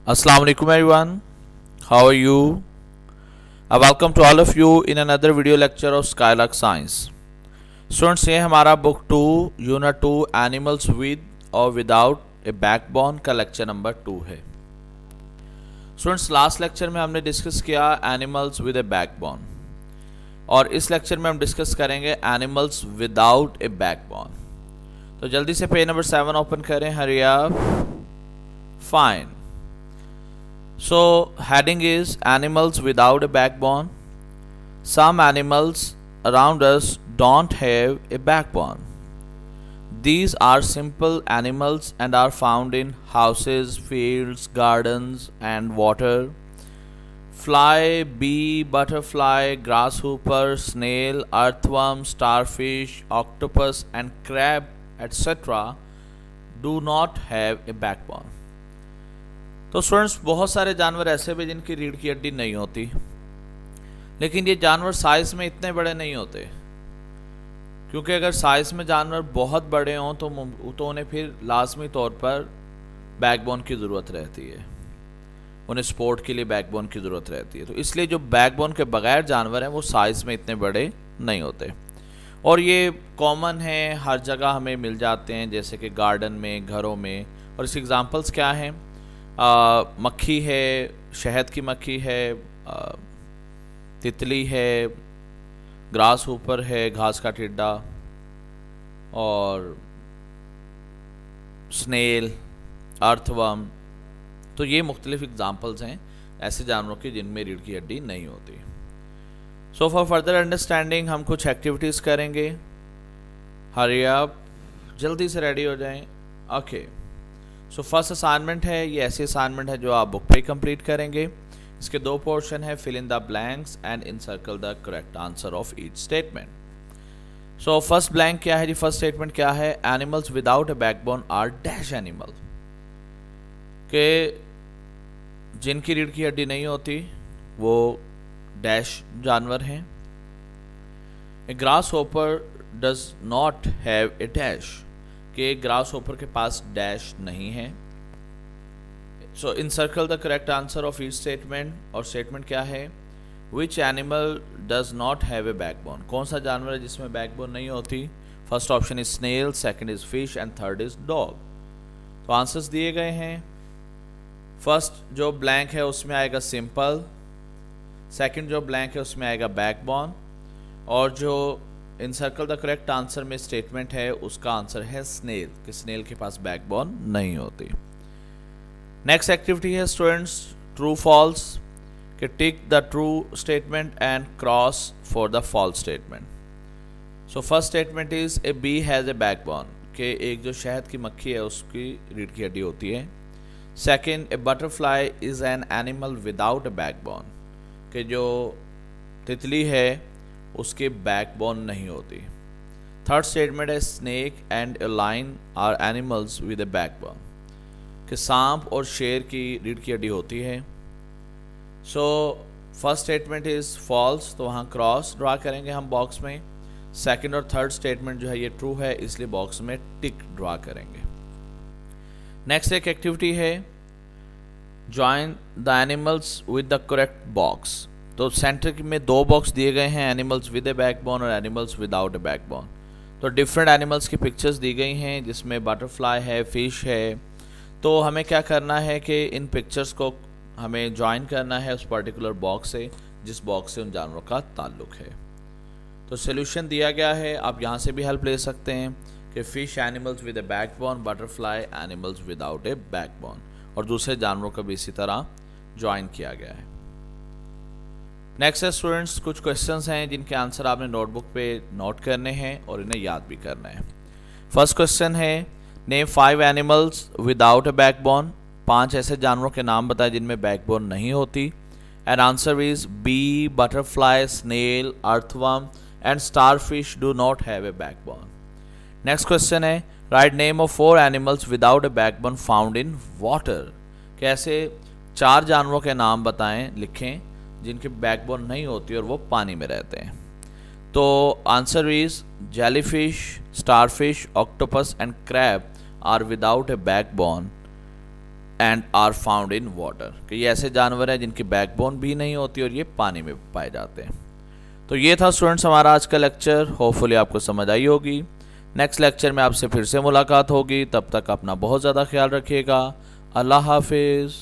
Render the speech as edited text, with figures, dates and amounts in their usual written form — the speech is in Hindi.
Assalamu alaikum everyone. How are you? Welcome to all of you in another video lecture of Skylark Science. Students, ये हमारा बुक 2 यूनिट 2 एनिमल्स विद और विदाउट ए बैकबोन का लेक्चर नंबर 2 है. स्टूडेंट्स, लास्ट लेक्चर में हमने डिस्कस किया एनिमल्स विद ए बैकबोन और इस लेक्चर में हम डिस्कस करेंगे एनिमल्स विदाउट ए बैकबोन. तो जल्दी से पेज नंबर 7 ओपन करें. Hurry up. Fine. So heading is animals without a backbone. Some animals around us don't have a backbone. These are simple animals and are found in houses, fields, gardens and water. Fly, bee, butterfly, grasshopper, snail, earthworm, starfish, octopus and crab, etc. do not have a backbone. तो स्टूडेंट्स, बहुत सारे जानवर ऐसे भी जिनकी रीढ़ की हड्डी नहीं होती, लेकिन ये जानवर साइज में इतने बड़े नहीं होते, क्योंकि अगर साइज में जानवर बहुत बड़े हों तो उन्हें फिर लाजमी तौर पर बैकबोन की ज़रूरत रहती है. उन्हें सपोर्ट के लिए बैकबोन की ज़रूरत रहती है. तो इसलिए जो बैकबोन के बगैर जानवर हैं वो साइज़ में इतने बड़े नहीं होते और ये कॉमन है, हर जगह हमें मिल जाते हैं, जैसे कि गार्डन में, घरों में. और इसके एग्जांपल्स क्या हैं? मक्खी है, शहद की मक्खी है, तितली है, ग्रास ऊपर है, घास का टिड्डा, और स्नेल, अर्थवर्म. तो ये मुख्तलिफ एग्जांपल्स हैं ऐसे जानवरों की जिनमें रीढ़ की हड्डी नहीं होती. सो फॉर फर्दर अंडरस्टैंडिंग हम कुछ एक्टिविटीज़ करेंगे. हरी अप, जल्दी से रेडी हो जाएं. ओके. सो फर्स्ट असाइनमेंट है, ये ऐसी असाइनमेंट है जो आप बुक पे कंप्लीट करेंगे. इसके दो पोर्शन है, fill in the blanks and encircle the correct answer of each statement. So first blank क्या है जी? फर्स्ट स्टेटमेंट क्या है? Animals without a backbone are dash animal. के जिनकी रीढ़ की हड्डी नहीं होती वो डैश जानवर हैं. A grasshopper does not have a dash, कि ग्रास होपर के पास डैश नहीं है. So encircle the correct answer of each statement. और स्टेटमेंट क्या है? Which animal does not have a backbone. कौन सा जानवर है जिसमें बैकबोन नहीं होती? First option is snail, second is fish and third is dog. तो आंसर्स दिए गए हैं. फर्स्ट जो ब्लैंक है उसमें आएगा सिंपल, सेकंड जो ब्लैंक है उसमें आएगा बैकबोन, और जो इनसर्कल द करेक्ट आंसर में स्टेटमेंट है उसका आंसर है स्नेल, कि स्नेल के पास बैकबोन नहीं होती. नेक्स्ट एक्टिविटी है स्टूडेंट्स ट्रू फॉल्स, कि tick the true statement and cross for the false statement. So first statement is a bee has a backbone, कि एक जो शहद की मक्खी है उसकी रीढ़ की हड्डी होती है. Second, a butterfly is an animal without a backbone, कि जो तितली है उसके बैकबोन नहीं होती. थर्ड स्टेटमेंट है snake and a lion are animals with a backbone, कि सांप और शेर की रीढ़ की हड्डी होती है. So first statement is false, तो वहाँ क्रॉस ड्रा करेंगे हम बॉक्स में. सेकंड और थर्ड स्टेटमेंट जो है ये ट्रू है, इसलिए बॉक्स में टिक ड्रा करेंगे. नेक्स्ट एक एक्टिविटी है join the animals with the correct box. तो सेंटर में दो बॉक्स दिए गए हैं, एनिमल्स विद ए बैकबोन और एनिमल्स विदाउट ए बैकबोन. तो डिफरेंट एनिमल्स की पिक्चर्स दी गई हैं जिसमें बटरफ्लाई है, फिश है. तो हमें क्या करना है कि इन पिक्चर्स को हमें ज्वाइन करना है उस पर्टिकुलर बॉक्स से जिस बॉक्स से उन जानवरों का ताल्लुक है. तो सोल्यूशन दिया गया है, आप यहाँ से भी हेल्प ले सकते हैं कि fish animals with a backbone, butterfly animals without a backbone, और दूसरे जानवरों का भी इसी तरह ज्वाइन किया गया है. नेक्स्ट है स्टूडेंट्स कुछ क्वेश्चंस हैं जिनके आंसर आपने नोटबुक पे नोट करने हैं और इन्हें याद भी करना है. फर्स्ट क्वेश्चन है name 5 animals without a backbone. 5 ऐसे जानवरों के नाम बताएं जिनमें बैकबोन नहीं होती. And answer is B, butterfly, snail, earthworm and starfish do not have a backbone. Next question है write name of 4 animals without a backbone found in water. कैसे 4 जानवरों के नाम बताएं, लिखें जिनकी बैकबोन नहीं होती और वो पानी में रहते हैं. तो answer is jellyfish, starfish, octopus and crab are without a backbone and are found in water, कि ये ऐसे जानवर हैं जिनकी बैकबोन भी नहीं होती और ये पानी में पाए जाते हैं। तो ये था स्टूडेंट्स हमारा आज का लेक्चर, होपफुली आपको समझ आई होगी। नेक्स्ट लेक्चर में आपसे फिर से मुलाकात होगी, तब तक अपना बहुत ज़्यादा ख्याल रखिएगा। अल्लाह हाफिज़।